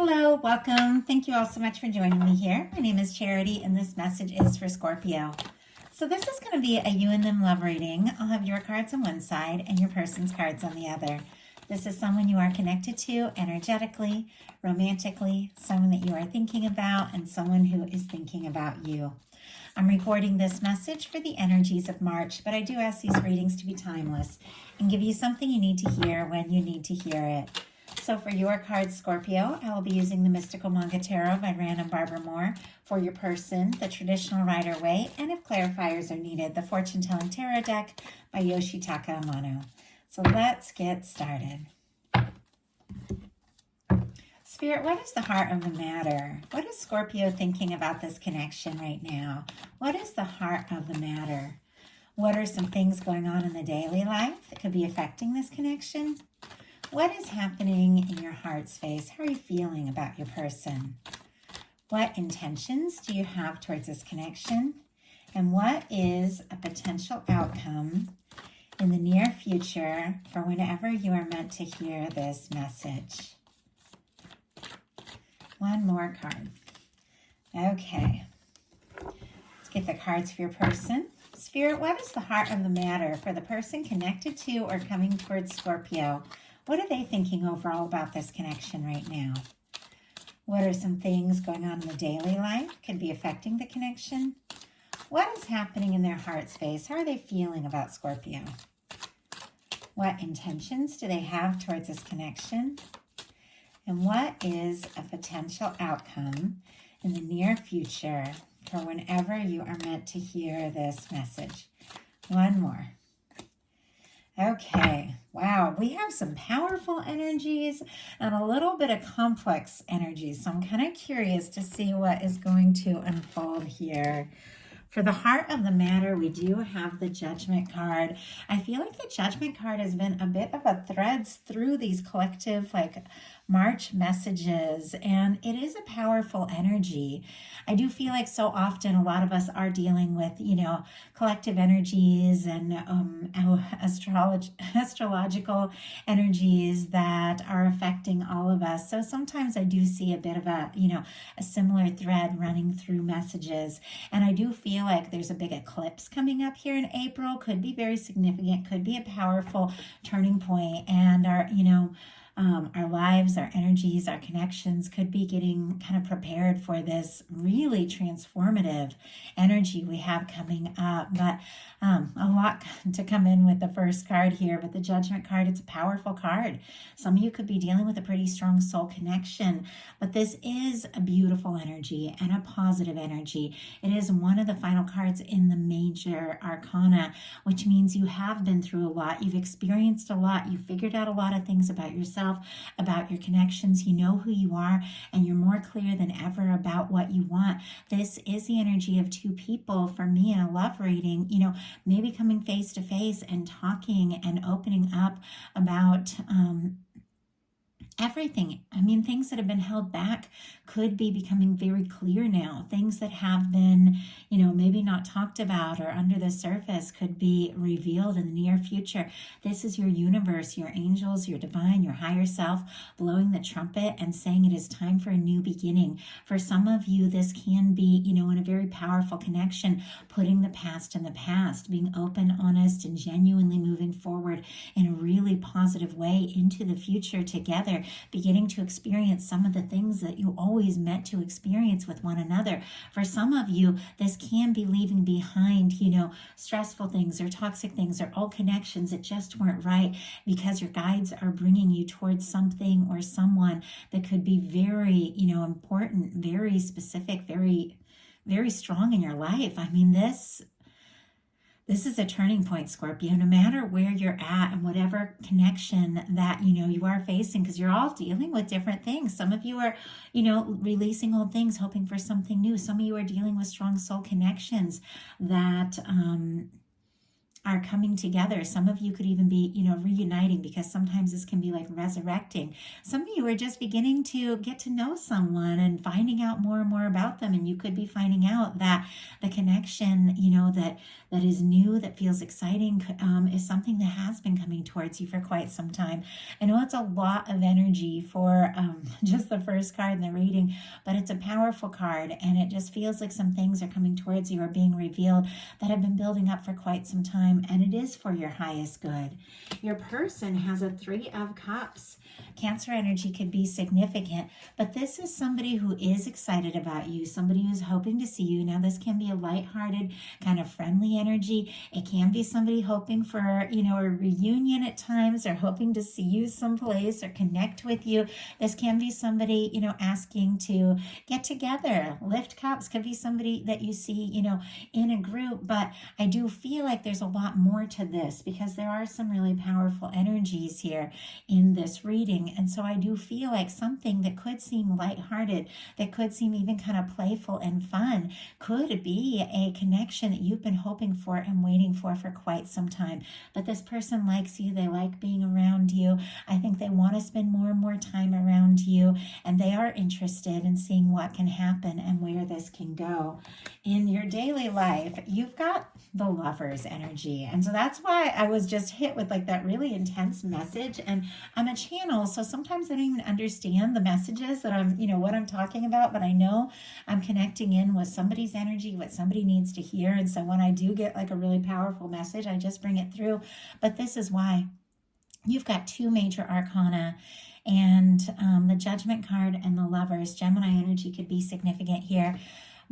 Hello, welcome. Thank you all so much for joining me here. My name is Charity, and this message is for Scorpio. So this is going to be a you and them love reading. I'll have your cards on one side and your person's cards on the other. This is someone you are connected to energetically, romantically, someone that you are thinking about, and someone who is thinking about you. I'm recording this message for the energies of March, but I do ask these readings to be timeless and give you something you need to hear when you need to hear it. So for your card, Scorpio, I will be using the Mystical Manga Tarot by Random Barbara Moore. For your person, the Traditional Rider-Waite, and if clarifiers are needed, the Fortune Telling Tarot Deck by Yoshitaka Amano. So let's get started. Spirit, what is the heart of the matter? What is Scorpio thinking about this connection right now? What is the heart of the matter? What are some things going on in the daily life that could be affecting this connection? What is happening in your heart space? How are you feeling about your person? What intentions do you have towards this connection? And what is a potential outcome in the near future for whenever you are meant to hear this message? One more card. Okay. Let's get the cards for your person. Spirit, what is the heart of the matter for the person connected to or coming towards Scorpio? What are they thinking overall about this connection right now? What are some things going on in the daily life could be affecting the connection? What is happening in their heart space? How are they feeling about Scorpio? What intentions do they have towards this connection? And what is a potential outcome in the near future for whenever you are meant to hear this message? One more. Okay, wow, we have some powerful energies and a little bit of complex energies. So I'm kind of curious to see what is going to unfold here. For the heart of the matter, we do have the Judgment card. I feel like the Judgment card has been a bit of a threads through these collective March messages, and it is a powerful energy. I do feel like so often a lot of us are dealing with, collective energies and astrological energies that are affecting all of us. So sometimes I do see a bit of a similar thread running through messages, and I do feel like there's a big eclipse coming up here in April. Could be very significant, could be a powerful turning point, and our lives, our energies, our connections could be getting kind of prepared for this really transformative energy we have coming up. But a lot to come in with the first card here, but the Judgment card, it's a powerful card. Some of you could be dealing with a pretty strong soul connection, but this is a beautiful energy and a positive energy. It is one of the final cards in the major arcana, which means you have been through a lot. You've experienced a lot. You've figured out a lot of things about yourself, about your connections. You know who you are, and you're more clear than ever about what you want. This is the energy of two people for me in a love reading, maybe coming face to face and talking and opening up about everything. I mean, things that have been held back could be becoming very clear now. Things that have been, maybe not talked about or under the surface could be revealed in the near future. This is your universe, your angels, your divine, your higher self blowing the trumpet and saying it is time for a new beginning. For some of you, this can be, in a very powerful connection, putting the past in the past, being open, honest, and genuinely moving forward in a really positive way into the future together, beginning to experience some of the things that you always meant to experience with one another. For some of you, this can be leaving behind, stressful things or toxic things or old connections that just weren't right, because your guides are bringing you towards something or someone that could be very, important, very specific, very, very strong in your life. I mean, this is a turning point, Scorpio, no matter where you're at and whatever connection that, you are facing, because you're all dealing with different things. Some of you are, releasing old things, hoping for something new. Some of you are dealing with strong soul connections that are coming together. Some of you could even be, reuniting, because sometimes this can be like resurrecting. Some of you are just beginning to get to know someone and finding out more and more about them. And you could be finding out that the connection, that is new, that feels exciting, is something that has been coming towards you for quite some time. I know it's a lot of energy for just the first card in the reading, but it's a powerful card, and it just feels like some things are coming towards you or being revealed that have been building up for quite some time, and it is for your highest good. Your person has a 3 of Cups. Cancer energy could be significant, but this is somebody who is excited about you, somebody who's hoping to see you. Now, this can be a lighthearted, kind of friendly energy. It can be somebody hoping for, a reunion at times, or hoping to see you someplace or connect with you. This can be somebody, asking to get together. Lift Cups could be somebody that you see, in a group, but I do feel like there's a lot more to this, because there are some really powerful energies here in this reading. And so I do feel like something that could seem lighthearted, that could seem even kind of playful and fun, could be a connection that you've been hoping for and waiting for quite some time. But this person likes you. They like being around you. I think they want to spend more and more time around you, and they are interested in seeing what can happen and where this can go. In your daily life, you've got the Lover's energy. And so that's why I was just hit with like that really intense message. And I'm a channel, so sometimes I don't even understand the messages that I'm, what I'm talking about, but I know I'm connecting in with somebody's energy, what somebody needs to hear. And so when I do get like a really powerful message, I just bring it through. But this is why you've got 2 major arcana, and the Judgment card and the Lovers. Gemini energy could be significant here.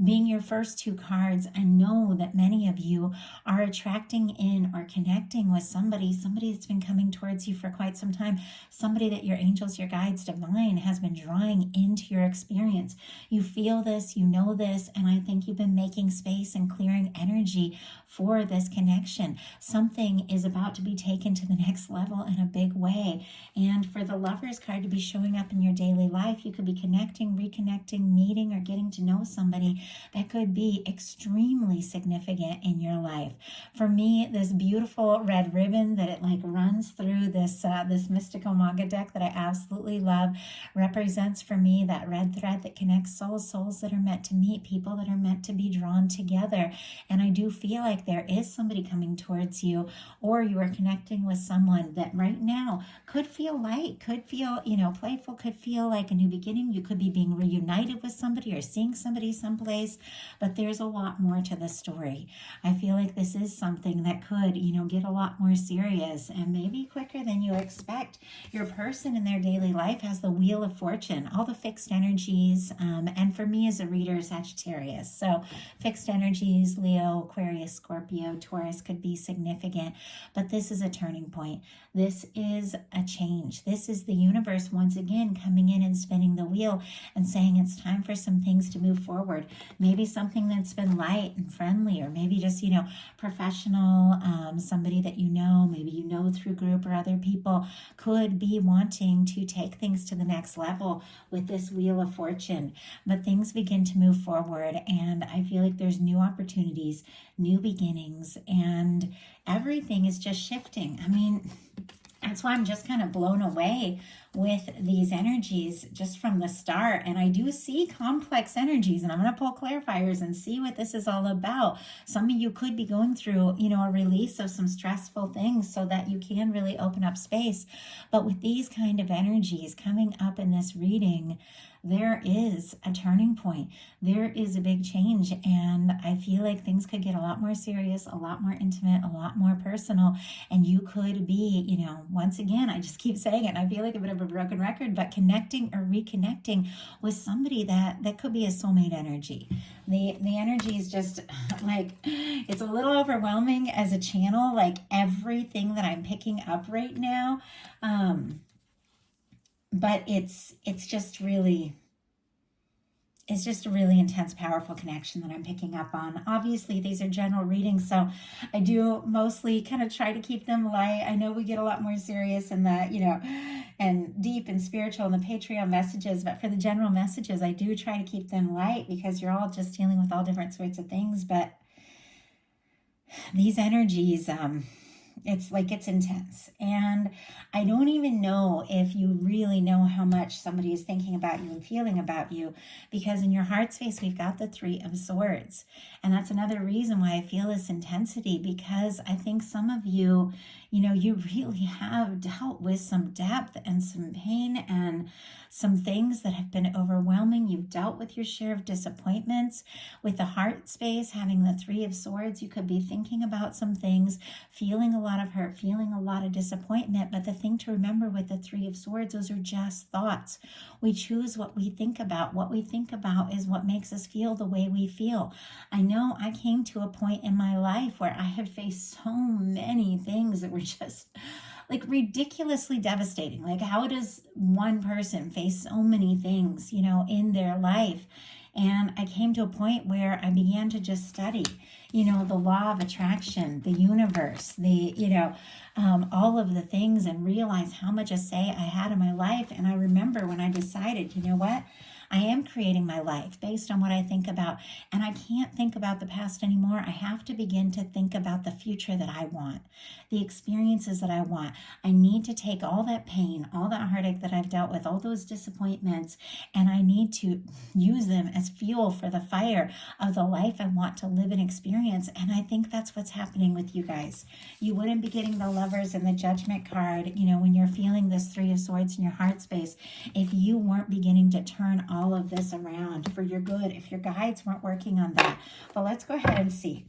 Being your first 2 cards, I know that many of you are attracting in or connecting with somebody that's been coming towards you for quite some time, somebody that your angels, your guides, divine has been drawing into your experience. You feel this, you know this, and I think you've been making space and clearing energy for this connection. Something is about to be taken to the next level in a big way. And for the Lovers card to be showing up in your daily life, you could be connecting, reconnecting, meeting, or getting to know somebody that could be extremely significant in your life. For me, this beautiful red ribbon that it like runs through this mystical manga deck that I absolutely love represents for me that red thread that connects souls that are meant to meet, people that are meant to be drawn together. And I do feel like there is somebody coming towards you, or you are connecting with someone that right now could feel light, could feel, playful, could feel like a new beginning. You could be being reunited with somebody or seeing somebody someplace. But there's a lot more to the story. I feel like this is something that could, get a lot more serious and maybe quicker than you expect. Your person in their daily life has the Wheel of Fortune, all the fixed energies. And for me as a reader, Sagittarius. So fixed energies, Leo, Aquarius, Scorpio, Taurus could be significant. But this is a turning point. This is a change. This is the universe once again coming in and spinning the wheel and saying it's time for some things to move forward. Maybe something that's been light and friendly, or maybe just, professional, somebody that maybe through group or other people could be wanting to take things to the next level with this Wheel of Fortune. But things begin to move forward, and I feel like there's new opportunities, new beginnings, and everything is just shifting. I mean, that's why I'm just kind of blown away with these energies just from the start. And I do see complex energies, and I'm going to pull clarifiers and see what this is all about. Some of you could be going through, a release of some stressful things so that you can really open up space. But with these kind of energies coming up in this reading, there is a turning point. There is a big change, and I feel like things could get a lot more serious, a lot more intimate, a lot more personal, and you could be, once again, I just keep saying it, and I feel like a bit of a broken record, but connecting or reconnecting with somebody that could be a soulmate energy. The energy is just like, it's a little overwhelming as a channel, like everything that I'm picking up right now. But it's just really it's just a really intense, powerful connection that I'm picking up on. Obviously, these are general readings, so I do mostly kind of try to keep them light. I know we get a lot more serious in the, and deep and spiritual in the Patreon messages, but for the general messages, I do try to keep them light because you're all just dealing with all different sorts of things. But these energies, it's like it's intense. And I don't even know if you really know how much somebody is thinking about you and feeling about you, because in your heart space, we've got the Three of Swords. And that's another reason why I feel this intensity, because I think some of you, you really have dealt with some depth and some pain and some things that have been overwhelming. You've dealt with your share of disappointments. With the heart space, having the Three of Swords, you could be thinking about some things, feeling a lot of hurt, feeling a lot of disappointment. But the thing to remember with the Three of Swords, those are just thoughts. We choose what we think about. What we think about is what makes us feel the way we feel. I know I came to a point in my life where I have faced so many things that were just like ridiculously devastating. Like, how does one person face so many things, in their life? And I came to a point where I began to just study, the law of attraction, the universe, all of the things, and realize how much a say I had in my life. And I remember when I decided, you know what? I am creating my life based on what I think about, and I can't think about the past anymore. I have to begin to think about the future that I want, the experiences that I want. I need to take all that pain, all that heartache that I've dealt with, all those disappointments, and I need to use them as fuel for the fire of the life I want to live and experience. And I think that's what's happening with you guys. You wouldn't be getting the Lovers and the Judgment card, when you're feeling this Three of Swords in your heart space, if you weren't beginning to turn all of this around for your good, if your guides weren't working on that. But let's go ahead and see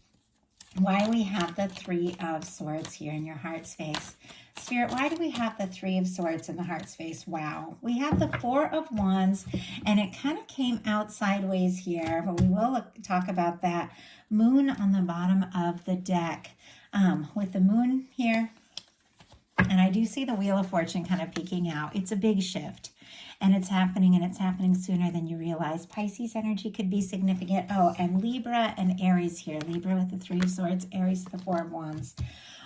why we have the Three of Swords here in your heart space. Spirit, why do we have the Three of Swords in the heart space? Wow. We have the Four of Wands, and it kind of came out sideways here, but we will talk about that. Moon on the bottom of the deck. With the moon here, and I do see the Wheel of Fortune kind of peeking out. It's a big shift. And it's happening sooner than you realize. Pisces energy could be significant. Oh, and Libra and Aries here. Libra with the Three of Swords, Aries the Four of Wands.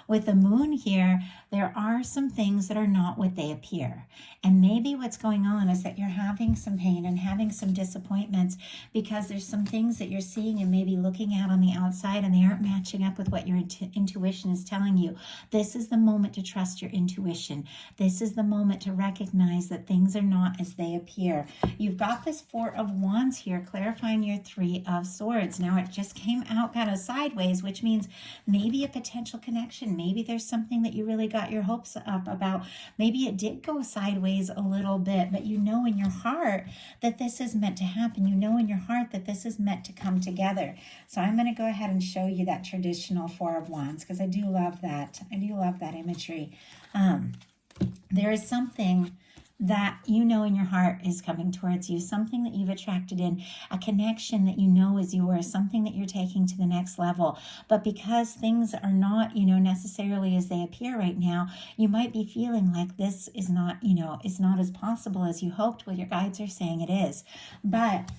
With the moon here, there are some things that are not what they appear. And maybe what's going on is that you're having some pain and having some disappointments because there's some things that you're seeing and maybe looking at on the outside, and they aren't matching up with what your intuition is telling you. This is the moment to trust your intuition. This is the moment to recognize that things are not as they appear. You've got this Four of Wands here, clarifying your Three of Swords. Now, it just came out kind of sideways, which means maybe a potential connection. Maybe there's something that you really got your hopes up about. Maybe it did go sideways a little bit, but you know in your heart that this is meant to happen. You know in your heart that this is meant to come together. So I'm going to go ahead and show you that traditional Four of Wands, because I do love that. I do love that imagery. There is something that you know in your heart is coming towards you, something that you've attracted in, a connection that you know is yours, something that you're taking to the next level. But because things are not, necessarily as they appear right now, you might be feeling like this is not, is not as possible as you hoped. Well, your guides are saying it is. But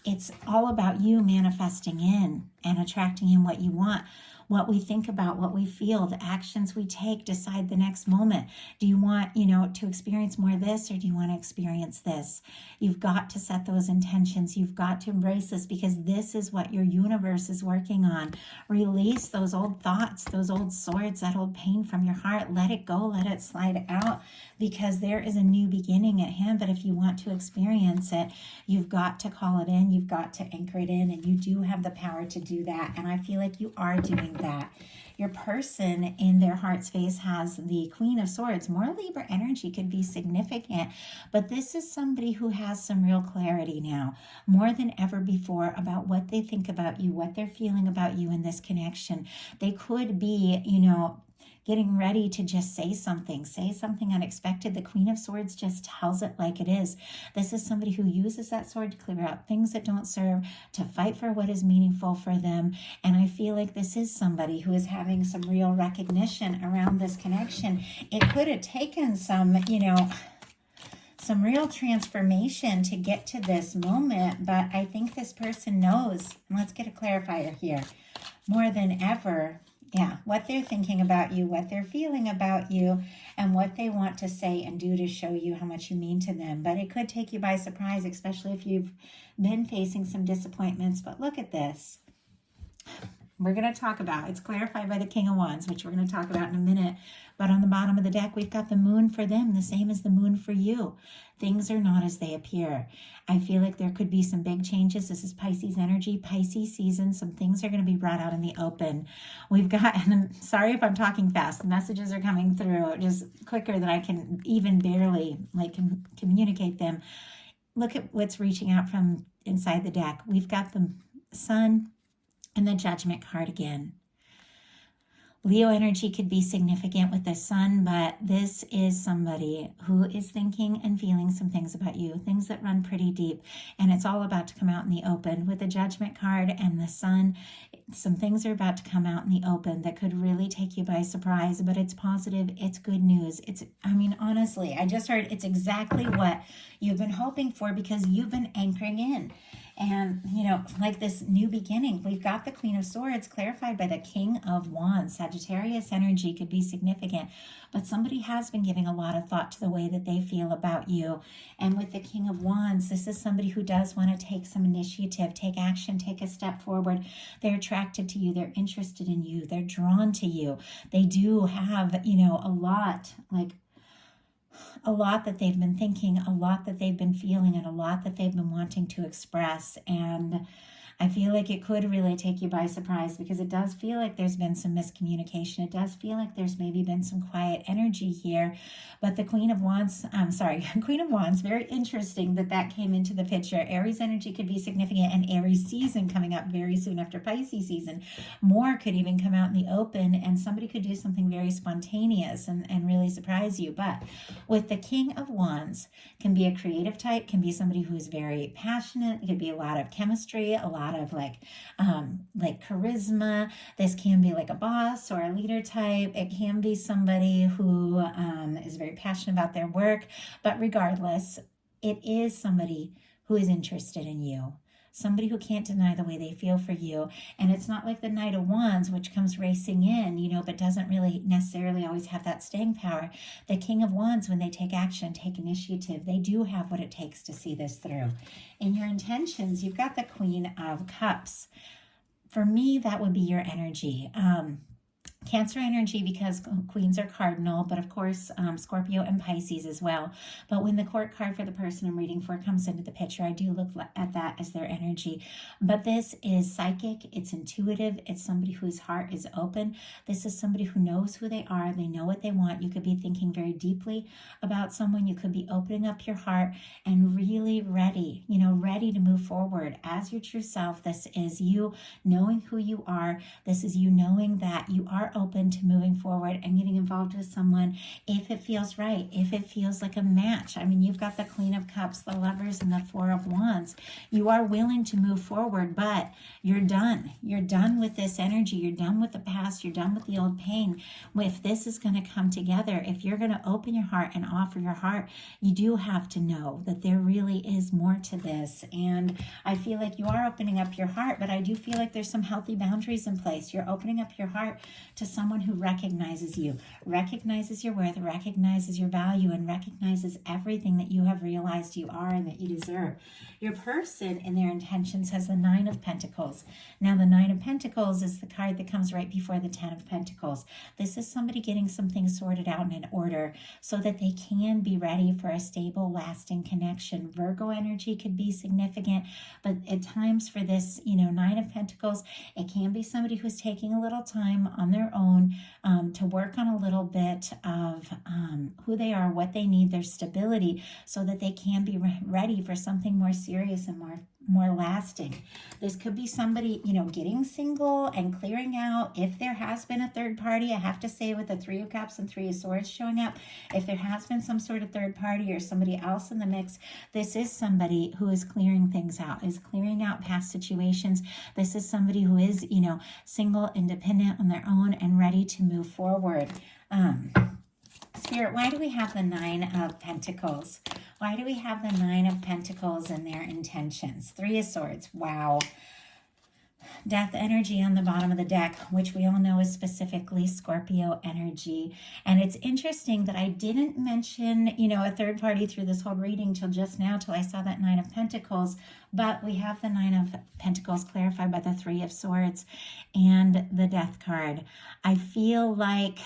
it's all about you manifesting in and attracting in what you want. What we think about, what we feel, the actions we take decide the next moment. Do you want, to experience more of this, or do you want to experience this? You've got to set those intentions. You've got to embrace this, because this is what your universe is working on. Release those old thoughts, those old swords, that old pain from your heart. Let it go, let it slide out, because there is a new beginning at hand. But if you want to experience it, you've got to call it in. You've got to anchor it in, and you do have the power to do that. And I feel like you are doing that. Your person in their heart space has the Queen of Swords. More Libra energy could be significant, but this is somebody who has some real clarity now, more than ever before, about what they think about you, what they're feeling about you in this connection. They could be, getting ready to just say something unexpected. The Queen of Swords just tells it like it is. This is somebody who uses that sword to clear out things that don't serve, to fight for what is meaningful for them. And I feel like this is somebody who is having some real recognition around this connection. It could have taken some real transformation to get to this moment, but I think this person knows, and let's get a clarifier here, more than ever, what they're thinking about you, what they're feeling about you, and what they want to say and do to show you how much you mean to them. But it could take you by surprise, especially if you've been facing some disappointments. But look at this. we're going to talk about. It's clarified by the King of Wands, which we're going to talk about in a minute. But on the bottom of the deck, we've got the moon for them, the same as the moon for you. Things are not as they appear. I feel like there could be some big changes. This is Pisces energy, Pisces season. Some things are going to be brought out in the open. We've got, and I'm sorry if I'm talking fast. The messages are coming through just quicker than I can even barely communicate them. Look at what's reaching out from inside the deck. We've got the Sun and the Judgment card again. Leo energy could be significant with the Sun, but this is somebody who is thinking and feeling some things about you, things that run pretty deep, and it's all about to come out in the open. With the Judgment card and the Sun, some things are about to come out in the open that could really take you by surprise, but it's positive, it's good news. Honestly, I just heard it's exactly what you've been hoping for because you've been anchoring in. And, like this new beginning, we've got the Queen of Swords clarified by the King of Wands. Sagittarius energy could be significant, but somebody has been giving a lot of thought to the way that they feel about you. And with the King of Wands, this is somebody who does want to take some initiative, take action, take a step forward. They're attracted to you. They're interested in you. They're drawn to you. They do have, a lot that they've been thinking, a lot that they've been feeling, and a lot that they've been wanting to express. And I feel like it could really take you by surprise because it does feel like there's been some miscommunication. It does feel like there's maybe been some quiet energy here. But the Queen of Wands, very interesting that came into the picture. Aries energy could be significant, and Aries season coming up very soon after Pisces season. More could even come out in the open, and somebody could do something very spontaneous and really surprise you. But with the King of Wands, can be a creative type, can be somebody who's very passionate. It could be a lot of chemistry, a lot of like charisma. This can be like a boss or a leader type. It can be somebody who is very passionate about their work. But regardless, it is somebody who is interested in you. Somebody who can't deny the way they feel for you. And it's not like the Knight of Wands, which comes racing in, but doesn't really necessarily always have that staying power. The King of Wands, when they take action, take initiative, they do have what it takes to see this through. In your intentions, you've got the Queen of Cups. For me, that would be your energy. Cancer energy, because queens are cardinal, but of course Scorpio and Pisces as well. But when the court card for the person I'm reading for comes into the picture, I do look at that as their energy. But this is psychic, it's intuitive, it's somebody whose heart is open. This is somebody who knows who they are, they know what they want. You could be thinking very deeply about someone. You could be opening up your heart and really ready, ready to move forward as your true self. This is you knowing who you are. This is you knowing that you are open to moving forward and getting involved with someone if it feels right, if it feels like a match. You've got the Queen of Cups, the Lovers, and the Four of Wands. You are willing to move forward, but you're done. You're done with this energy. You're done with the past. You're done with the old pain. If this is going to come together, if you're going to open your heart and offer your heart, you do have to know that there really is more to this. And I feel like you are opening up your heart, but I do feel like there's some healthy boundaries in place. You're opening up your heart to someone who recognizes you, recognizes your worth, recognizes your value, and recognizes everything that you have realized you are and that you deserve. Your person in their intentions has the Nine of Pentacles. Now, the Nine of Pentacles is the card that comes right before the Ten of Pentacles. This is somebody getting some things sorted out and in order so that they can be ready for a stable, lasting connection. Virgo energy could be significant, but at times for this, Nine of Pentacles, it can be somebody who's taking a little time on their own to work on a little bit of who they are, what they need, their stability, so that they can be ready for something more serious and more lasting. This could be somebody, getting single and clearing out. If there has been a third party, I have to say with the Three of Cups and Three of Swords showing up, if there has been some sort of third party or somebody else in the mix, this is somebody who is clearing things out, is clearing out past situations. This is somebody who is, single, independent on their own and ready to move forward. Spirit, why do we have the Nine of Pentacles? Why do we have the Nine of Pentacles in their intentions? Three of Swords. Wow. Death energy on the bottom of the deck, which we all know is specifically Scorpio energy. And it's interesting that I didn't mention, a third party through this whole reading till just now, till I saw that Nine of Pentacles. But we have the Nine of Pentacles clarified by the Three of Swords and the Death card. I feel like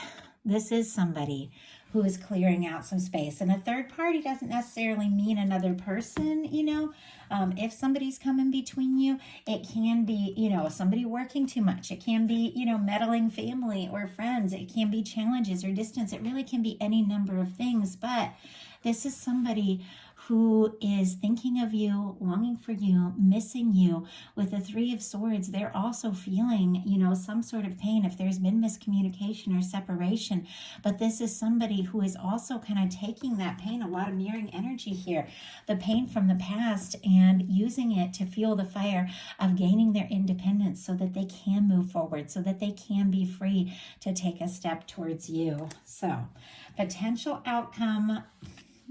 this is somebody who is clearing out some space. And a third party doesn't necessarily mean another person, if somebody's coming between you, it can be, somebody working too much. It can be, meddling family or friends. It can be challenges or distance. It really can be any number of things. But this is somebody who is thinking of you, longing for you, missing you. With the Three of Swords, they're also feeling, some sort of pain if there's been miscommunication or separation. But this is somebody who is also kind of taking that pain, a lot of mirroring energy here, the pain from the past, and using it to fuel the fire of gaining their independence so that they can move forward, so that they can be free to take a step towards you. So, potential outcome,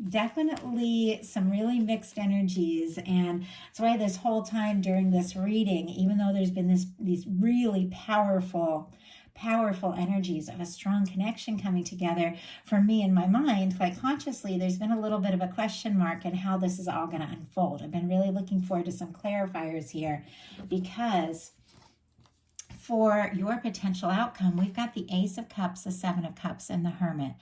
definitely some really mixed energies. And that's why this whole time during this reading, even though there's been these really powerful energies of a strong connection coming together, for me in my mind, like consciously, there's been a little bit of a question mark in how this is all going to unfold. I've been really looking forward to some clarifiers here, because for your potential outcome, we've got the Ace of Cups, the Seven of Cups, and the Hermit.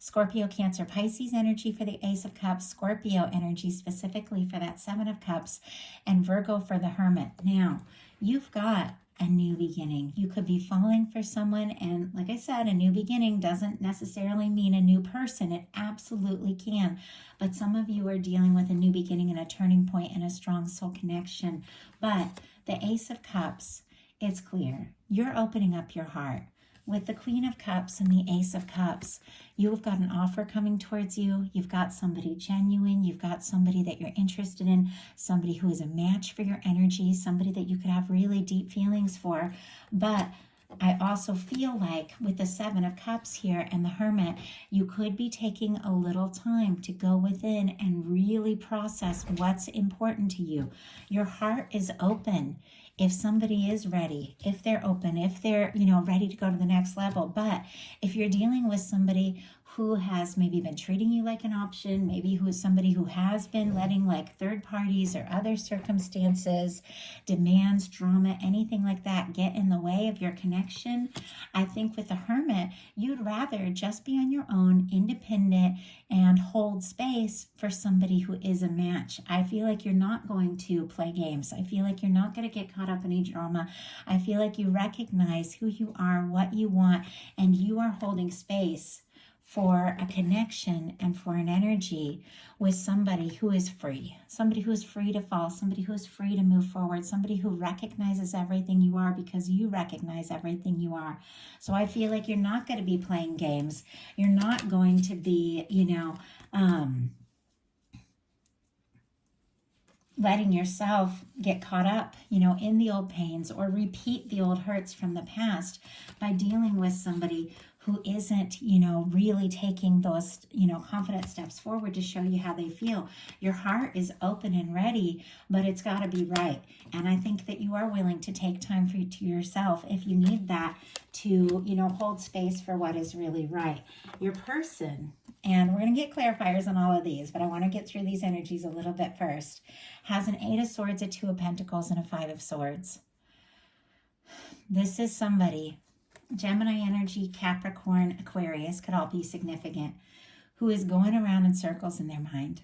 Scorpio, Cancer, Pisces energy for the Ace of Cups, Scorpio energy specifically for that Seven of Cups, and Virgo for the Hermit. Now, you've got a new beginning. You could be falling for someone, and like I said, a new beginning doesn't necessarily mean a new person. It absolutely can. But some of you are dealing with a new beginning and a turning point and a strong soul connection. But the Ace of Cups, it's clear. You're opening up your heart. With the Queen of Cups and the Ace of Cups, you've got an offer coming towards you. You've got somebody genuine. You've got somebody that you're interested in, somebody who is a match for your energy, somebody that you could have really deep feelings for. But I also feel like with the Seven of Cups here and the Hermit, you could be taking a little time to go within and really process what's important to you. Your heart is open. If somebody is ready, if they're open, if they're, ready to go to the next level. But if you're dealing with somebody who has maybe been treating you like an option, maybe who is somebody who has been letting like third parties or other circumstances, demands, drama, anything like that get in the way of your connection, I think with the Hermit, you'd rather just be on your own, independent, and hold space for somebody who is a match. I feel like you're not going to play games. I feel like you're not going to get caught up in any drama. I feel like you recognize who you are, what you want, and you are holding space for a connection and for an energy with somebody who is free to fall, somebody who is free to move forward, somebody who recognizes everything you are because you recognize everything you are. So I feel like you're not going to be playing games. You're not going to be, letting yourself get caught up, in the old pains or repeat the old hurts from the past by dealing with somebody who isn't, really taking those, confident steps forward to show you how they feel. Your heart is open and ready, but it's got to be right. And I think that you are willing to take time to yourself if you need that to, hold space for what is really right. Your person, and we're going to get clarifiers on all of these, but I want to get through these energies a little bit first, has an Eight of Swords, a Two of Pentacles, and a Five of Swords. This is somebody, Gemini energy, Capricorn, Aquarius could all be significant, who is going around in circles in their mind,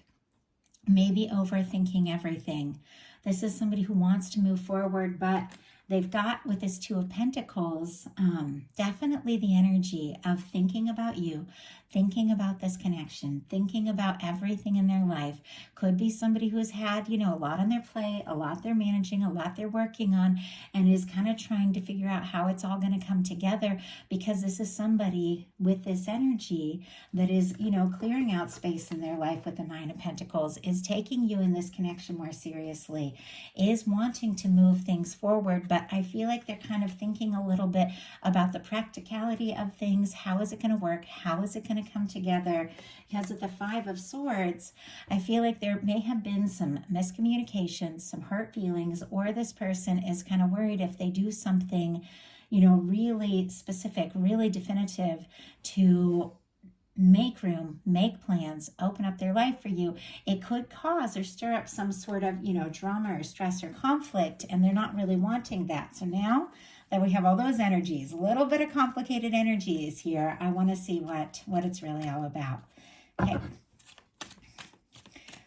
maybe overthinking everything. This is somebody who wants to move forward, but they've got, with this Two of Pentacles, definitely the energy of thinking about you, thinking about this connection, thinking about everything in their life. Could be somebody who has had, a lot on their plate, a lot they're managing, a lot they're working on, and is kind of trying to figure out how it's all going to come together, because this is somebody with this energy that is, clearing out space in their life with the Nine of Pentacles, is taking you in this connection more seriously, is wanting to move things forward, but I feel like they're kind of thinking a little bit about the practicality of things. How is it going to work? How is it going going to come together. Because with the Five of Swords, I feel like there may have been some miscommunications, some hurt feelings, or this person is kind of worried if they do something, really specific, really definitive to make room, make plans, open up their life for you, it could cause or stir up some sort of, drama or stress or conflict, and they're not really wanting that. So now that we have all those energies, a little bit of complicated energies here, I want to see what it's really all about. Okay.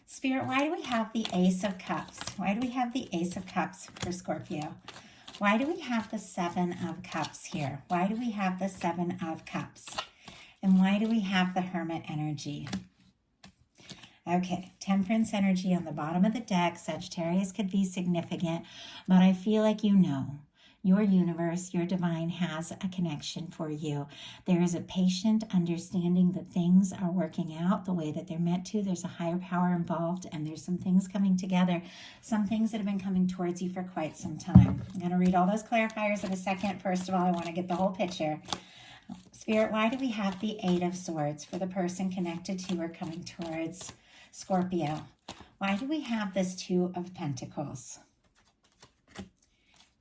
Spirit, why do we have the Ace of Cups? Why do we have the Ace of Cups for Scorpio? Why do we have the Seven of Cups here? Why do we have the Seven of Cups? And why do we have the Hermit energy? Okay, Temperance energy on the bottom of the deck. Sagittarius could be significant, but I feel like your universe, your divine has a connection for you. There is a patient understanding that things are working out the way that they're meant to. There's a higher power involved, and there's some things coming together, some things that have been coming towards you for quite some time. I'm going to read all those clarifiers in a second. First of all, I want to get the whole picture. Spirit, why do we have the Eight of Swords for the person connected to or coming towards Scorpio? Why do we have this Two of Pentacles?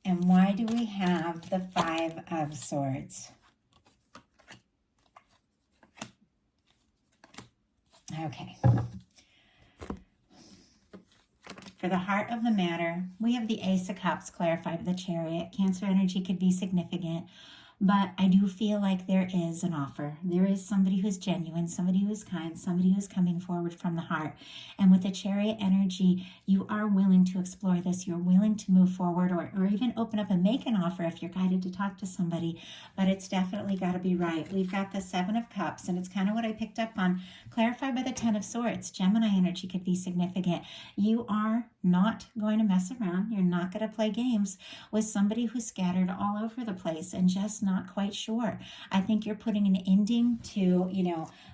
And why do we have the Five of Swords? Okay. For the heart of the matter, we have the Ace of Cups clarified with the Chariot. Cancer energy could be significant, but I do feel like there is an offer. There is somebody who's genuine, somebody who's kind, somebody who's coming forward from the heart. And with the Chariot energy, you are willing to explore this. You're willing to move forward or even open up and make an offer if you're guided to talk to somebody. But it's definitely got to be right. We've got the Seven of Cups, and it's kind of what I picked up on. Clarified by the Ten of Swords. Gemini energy could be significant. You are not going to mess around. You're not going to play games with somebody who's scattered all over the place and just not quite sure. I think you're putting an ending to,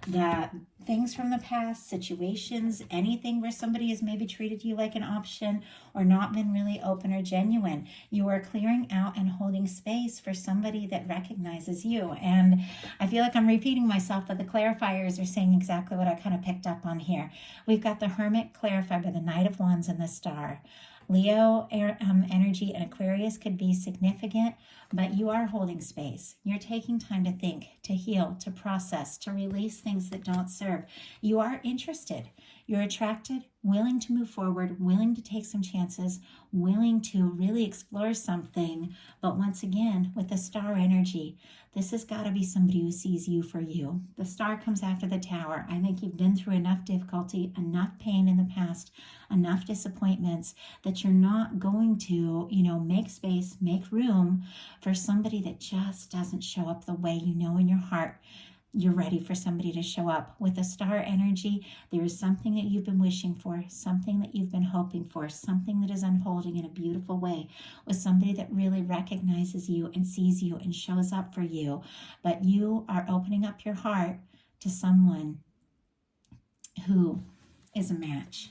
the things from the past, situations, anything where somebody has maybe treated you like an option or not been really open or genuine. You are clearing out and holding space for somebody that recognizes you. And I feel like I'm repeating myself, but the clarifiers are saying exactly what I kind of picked up on here. We've got the Hermit clarified by the Knight of Wands and the Star. Leo energy and Aquarius could be significant, but you are holding space. You're taking time to think, to heal, to process, to release things that don't serve. You are interested. You're attracted, willing to move forward, willing to take some chances, willing to really explore something. But once again, with the Star energy, this has got to be somebody who sees you for you. The Star comes after the Tower. I think you've been through enough difficulty, enough pain in the past, enough disappointments that you're not going to, make space, make room for somebody that just doesn't show up the way you know in your heart. You're ready for somebody to show up. With the Star energy, there is something that you've been wishing for, something that you've been hoping for, something that is unfolding in a beautiful way with somebody that really recognizes you and sees you and shows up for you. But you are opening up your heart to someone who is a match.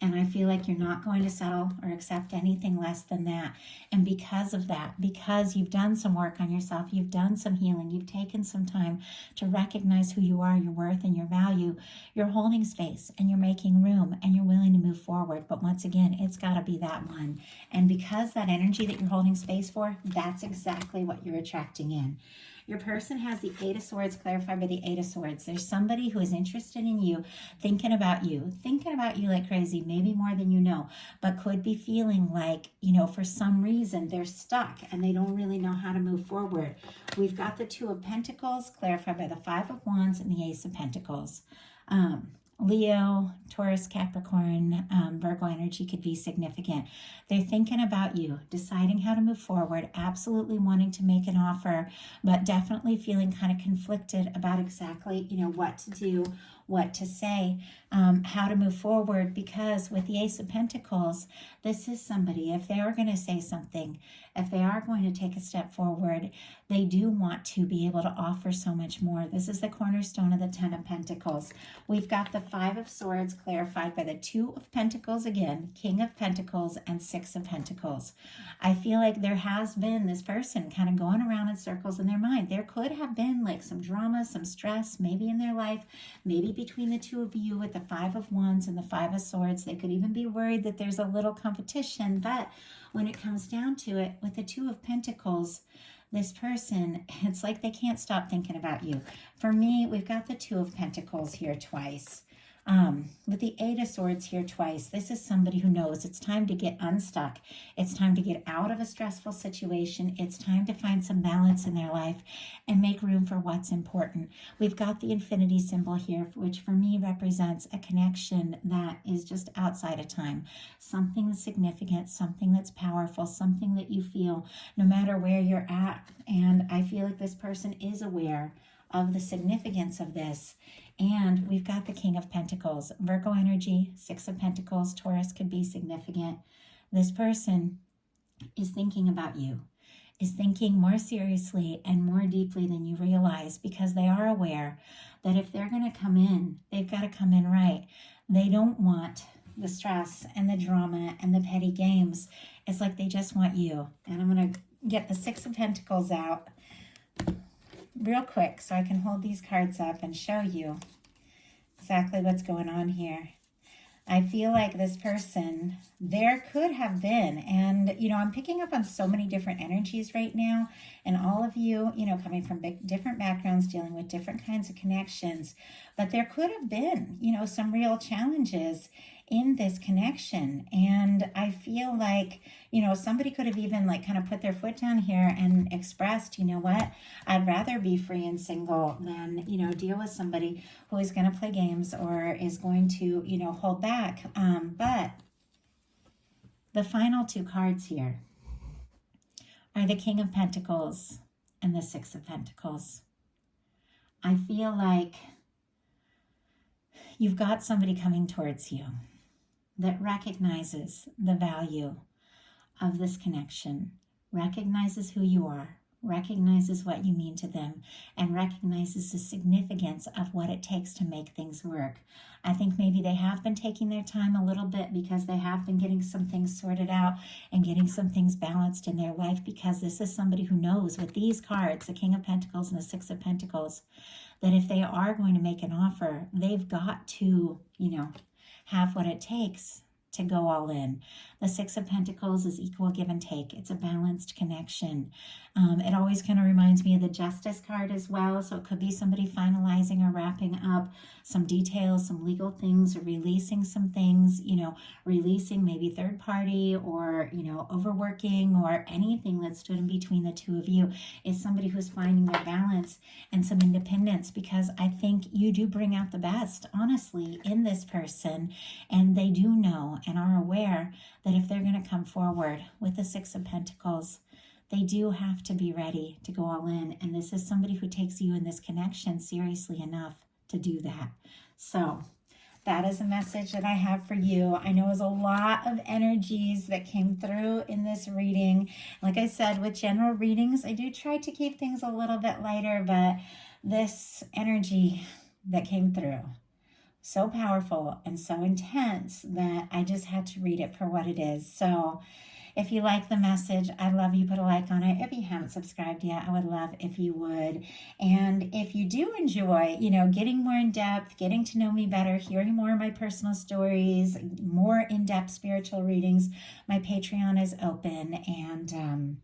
And I feel like you're not going to settle or accept anything less than that. And because of that, because you've done some work on yourself, you've done some healing, you've taken some time to recognize who you are, your worth, and your value, you're holding space and you're making room and you're willing to move forward. But once again, it's got to be that one. And because that energy that you're holding space for, that's exactly what you're attracting in. Your person has the Eight of Swords clarified by the Eight of Swords. There's somebody who is interested in you, thinking about you like crazy, maybe more than you know, but could be feeling like, for some reason they're stuck and they don't really know how to move forward. We've got the Two of Pentacles clarified by the Five of Wands and the Ace of Pentacles. Leo, Taurus, Capricorn, Virgo energy could be significant. They're thinking about you, deciding how to move forward, absolutely wanting to make an offer, but definitely feeling kind of conflicted about exactly, what to do, what to say, how to move forward, because with the Ace of Pentacles, this is somebody, if they are going to say something, if they are going to take a step forward, they do want to be able to offer so much more. This is the cornerstone of the Ten of Pentacles. We've got the Five of Swords clarified by the Two of Pentacles again, King of Pentacles, and Six of Pentacles. I feel like there has been this person kind of going around in circles in their mind. There could have been like some drama, some stress, maybe in their life, maybe between the two of you with the Five of Wands and the Five of Swords. They could even be worried that there's a little competition, but when it comes down to it, with the Two of Pentacles, this person, it's like they can't stop thinking about you. For me, we've got the Two of Pentacles here twice. With the Eight of Swords here twice, this is somebody who knows it's time to get unstuck. It's time to get out of a stressful situation. It's time to find some balance in their life and make room for what's important. We've got the infinity symbol here, which for me represents a connection that is just outside of time. Something significant, something that's powerful, something that you feel no matter where you're at. And I feel like this person is aware of the significance of this. And we've got the King of Pentacles, Virgo energy, Six of Pentacles, Taurus could be significant. This person is thinking about you, is thinking more seriously and more deeply than you realize, because they are aware that if they're going to come in, they've got to come in right. They don't want the stress and the drama and the petty games. It's like they just want you. And I'm going to get the Six of Pentacles out real quick so I can hold these cards up and show you exactly what's going on here. I feel like this person, there could have been, and I'm picking up on so many different energies right now, and all of you, coming from different backgrounds, dealing with different kinds of connections, but there could have been, some real challenges in this connection. And I feel like, somebody could have even kind of put their foot down here and expressed, what, I'd rather be free and single than, deal with somebody who is going to play games or is going to, hold back. But the final two cards here are the King of Pentacles and the Six of Pentacles. I feel like you've got somebody coming towards you that recognizes the value of this connection, recognizes who you are, recognizes what you mean to them, and recognizes the significance of what it takes to make things work. I think maybe they have been taking their time a little bit because they have been getting some things sorted out and getting some things balanced in their life, because this is somebody who knows with these cards, the King of Pentacles and the Six of Pentacles, that if they are going to make an offer, they've got to, have what it takes to go all in. The Six of Pentacles is equal give and take. It's a balanced connection. It always kind of reminds me of the Justice card as well. So it could be somebody finalizing or wrapping up some details, some legal things, or releasing some things, releasing maybe third party or, overworking or anything that stood in between the two of you. Is somebody who's finding their balance and some independence, because I think you do bring out the best, honestly, in this person. And they do know and are aware that if they're going to come forward with the Six of Pentacles, they do have to be ready to go all in. And this is somebody who takes you in this connection seriously enough to do that. So that is a message that I have for you. I know it was a lot of energies that came through in this reading. Like I said, with general readings, I do try to keep things a little bit lighter, but this energy that came through, so powerful and so intense that I just had to read it for what it is. So if you like the message, I'd love you put a like on it. If you haven't subscribed yet, I would love if you would. And if you do enjoy, getting more in depth, getting to know me better, hearing more of my personal stories, more in-depth spiritual readings, my Patreon is open. And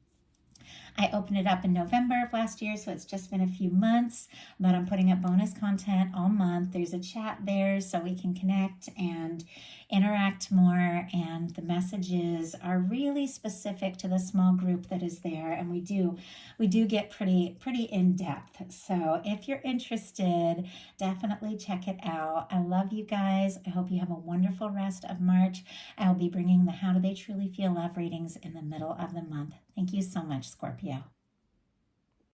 I opened it up in November of last year, so it's just been a few months, but I'm putting up bonus content all month. There's a chat there so we can connect and interact more, and the messages are really specific to the small group that is there, and we do get pretty in depth. So if you're interested, definitely check it out. I love you guys. I hope you have a wonderful rest of March. I'll be bringing the How Do They Truly Feel Love readings in the middle of the month. Thank you so much, Scorpio.